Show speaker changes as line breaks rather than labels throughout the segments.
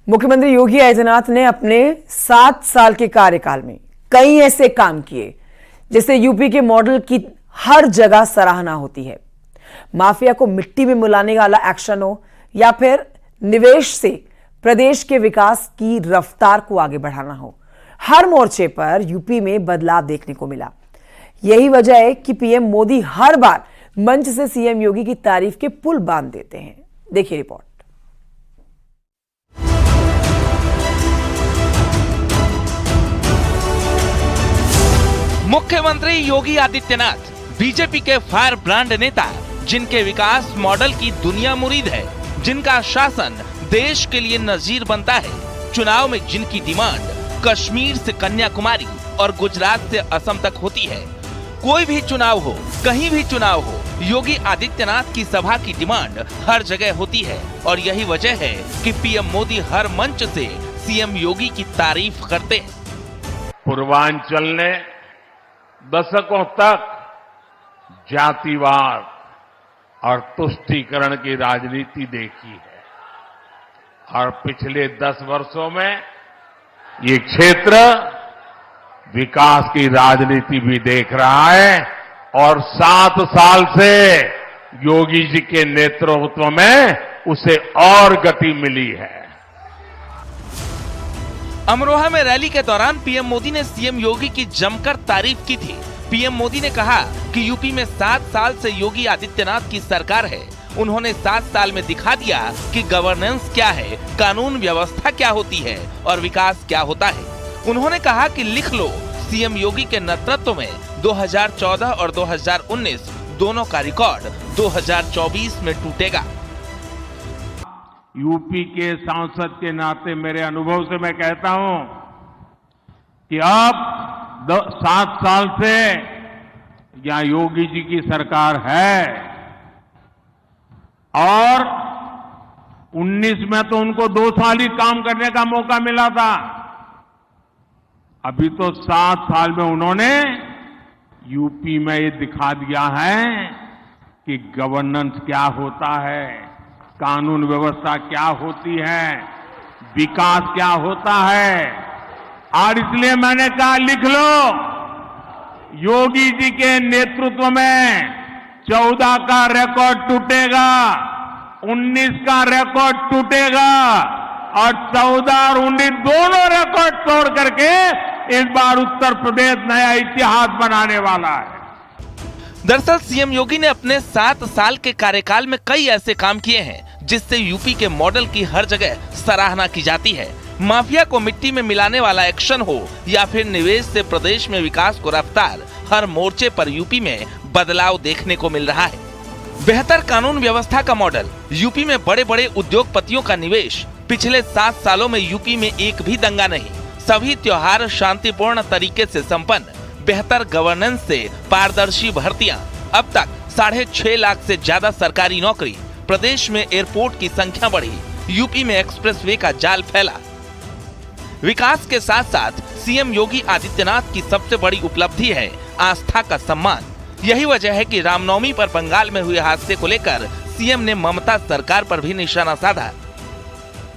मुख्यमंत्री योगी आदित्यनाथ ने अपने 7 साल के कार्यकाल में कई ऐसे काम किए जिससे यूपी के मॉडल की हर जगह सराहना होती है। माफिया को मिट्टी में मिलाने वाला एक्शन हो या फिर निवेश से प्रदेश के विकास की रफ्तार को आगे बढ़ाना हो, हर मोर्चे पर यूपी में बदलाव देखने को मिला। यही वजह है कि पीएम मोदी हर बार मंच से सीएम योगी की तारीफ के पुल बांध देते हैं। देखिए रिपोर्ट।
मुख्यमंत्री योगी आदित्यनाथ बीजेपी के फायर ब्रांड नेता, जिनके विकास मॉडल की दुनिया मुरीद है, जिनका शासन देश के लिए नजीर बनता है। चुनाव में जिनकी डिमांड कश्मीर से कन्याकुमारी और गुजरात से असम तक होती है। कोई भी चुनाव हो, कहीं भी चुनाव हो, योगी आदित्यनाथ की सभा की डिमांड हर जगह होती है और यही वजह है कि पीएम मोदी हर मंच से सीएम योगी की तारीफ करते हैं।
पूर्वांचल ने दशकों तक जातिवाद और तुष्टीकरण की राजनीति देखी है और पिछले 10 वर्षों में ये क्षेत्र विकास की राजनीति भी देख रहा है और 7 साल से योगी जी के नेतृत्व में उसे और गति मिली है।
अमरोहा में रैली के दौरान पीएम मोदी ने सीएम योगी की जमकर तारीफ की थी। पीएम मोदी ने कहा कि यूपी में 7 साल से योगी आदित्यनाथ की सरकार है। उन्होंने 7 साल में दिखा दिया कि गवर्नेंस क्या है, कानून व्यवस्था क्या होती है और विकास क्या होता है। उन्होंने कहा कि लिख लो, सीएम योगी के नेतृत्व में 2014 और 2019 दोनों का रिकॉर्ड 2024 में टूटेगा।
यूपी के सांसद के नाते मेरे अनुभव से मैं कहता हूं कि अब 7 साल से यहाँ योगी जी की सरकार है और 19 में तो उनको 2 साल ही काम करने का मौका मिला था। अभी तो 7 साल में उन्होंने यूपी में ये दिखा दिया है कि गवर्नेंस क्या होता है, कानून व्यवस्था क्या होती है, विकास क्या होता है। और इसलिए मैंने कहा लिख लो, योगी जी के नेतृत्व में 14 का रिकॉर्ड टूटेगा, 19 का रिकॉर्ड टूटेगा और 14 और 19 दोनों रिकॉर्ड तोड़ करके इस बार उत्तर प्रदेश नया इतिहास बनाने वाला है।
दरअसल सीएम योगी ने अपने 7 साल के कार्यकाल में कई ऐसे काम किए हैं जिससे यूपी के मॉडल की हर जगह सराहना की जाती है। माफिया को मिट्टी में मिलाने वाला एक्शन हो या फिर निवेश से प्रदेश में विकास को रफ्तार, हर मोर्चे पर यूपी में बदलाव देखने को मिल रहा है। बेहतर कानून व्यवस्था का मॉडल, यूपी में बड़े बड़े उद्योगपतियों का निवेश। पिछले 7 सालों में यूपी में एक भी दंगा नहीं, सभी त्योहार शांतिपूर्ण तरीके से संपन्न। बेहतर गवर्नेंस से पारदर्शी भर्तियां, अब तक 6.5 लाख से ज्यादा सरकारी नौकरी। प्रदेश में एयरपोर्ट की संख्या बढ़ी, यूपी में एक्सप्रेसवे का जाल फैला। विकास के साथ साथ सीएम योगी आदित्यनाथ की सबसे बड़ी उपलब्धि है आस्था का सम्मान। यही वजह है कि रामनवमी पर बंगाल में हुए हादसे को लेकर सीएम ने ममता सरकार पर भी निशाना साधा।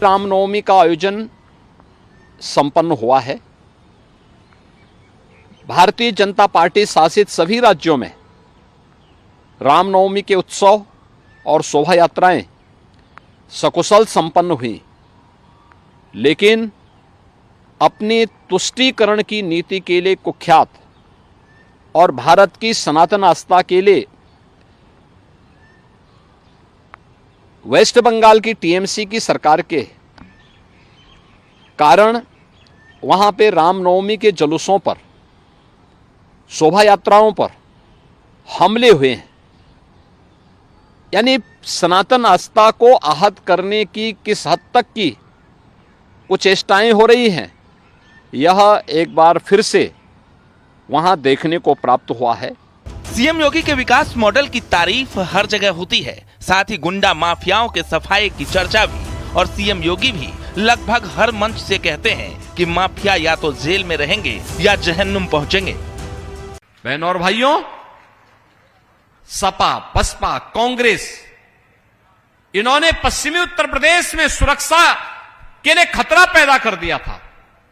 रामनवमी का आयोजन संपन्न हुआ है। भारतीय जनता पार्टी शासित सभी राज्यों में रामनवमी के उत्सव और शोभा यात्राएं सकुशल संपन्न हुई, लेकिन अपनी तुष्टीकरण की नीति के लिए कुख्यात और भारत की सनातन आस्था के लिए वेस्ट बंगाल की टीएमसी की सरकार के कारण वहां पे रामनवमी के जुलूसों पर, शोभा यात्राओं पर हमले हुए हैं। यानी सनातन आस्था को आहत करने की किस हद तक की कुछ चेष्टाएं हो रही हैं, यह एक बार फिर से वहां देखने को प्राप्त हुआ है।
सीएम योगी के विकास मॉडल की तारीफ हर जगह होती है, साथ ही गुंडा माफियाओं के सफाई की चर्चा भी। और सीएम योगी भी लगभग हर मंच से कहते हैं कि माफिया या तो जेल में रहेंगे या जहन्नुम पहुंचेंगे।
बहनों और भाइयों, सपा, बसपा, कांग्रेस, इन्होंने पश्चिमी उत्तर प्रदेश में सुरक्षा के लिए खतरा पैदा कर दिया था।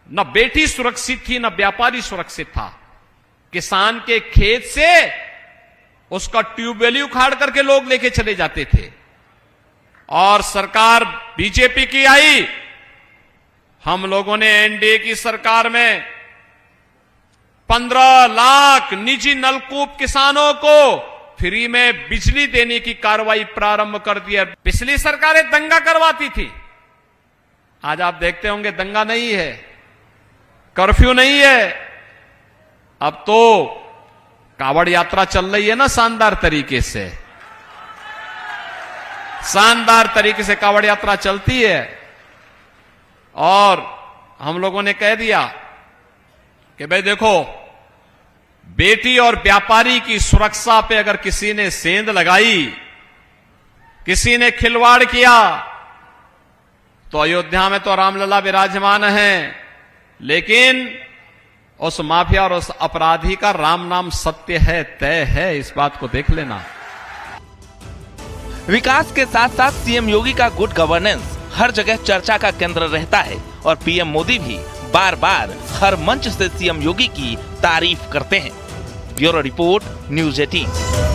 न बेटी सुरक्षित थी, न व्यापारी सुरक्षित था। किसान के खेत से उसका ट्यूबवेल उखाड़ करके लोग लेके चले जाते थे। और सरकार बीजेपी की आई, हम लोगों ने एनडीए की सरकार में 15 लाख निजी नलकूप किसानों को फ्री में बिजली देने की कार्रवाई प्रारंभ कर दिया। पिछली सरकारें दंगा करवाती थी, आज आप देखते होंगे दंगा नहीं है, कर्फ्यू नहीं है। अब तो कावड़ यात्रा चल रही है ना, शानदार तरीके से, शानदार तरीके से कावड़ यात्रा चलती है। और हम लोगों ने कह दिया कि भाई देखो, बेटी और व्यापारी की सुरक्षा पे अगर किसी ने सेंध लगाई, किसी ने खिलवाड़ किया, तो अयोध्या में तो रामलला विराजमान है, लेकिन उस माफिया और उस अपराधी का राम नाम सत्य है, तय है। इस बात को देख लेना।
विकास के साथ साथ सीएम योगी का गुड गवर्नेंस हर जगह चर्चा का केंद्र रहता है और पीएम मोदी भी बार बार हर मंच से सीएम योगी की तारीफ करते हैं। Bureau report, news 18।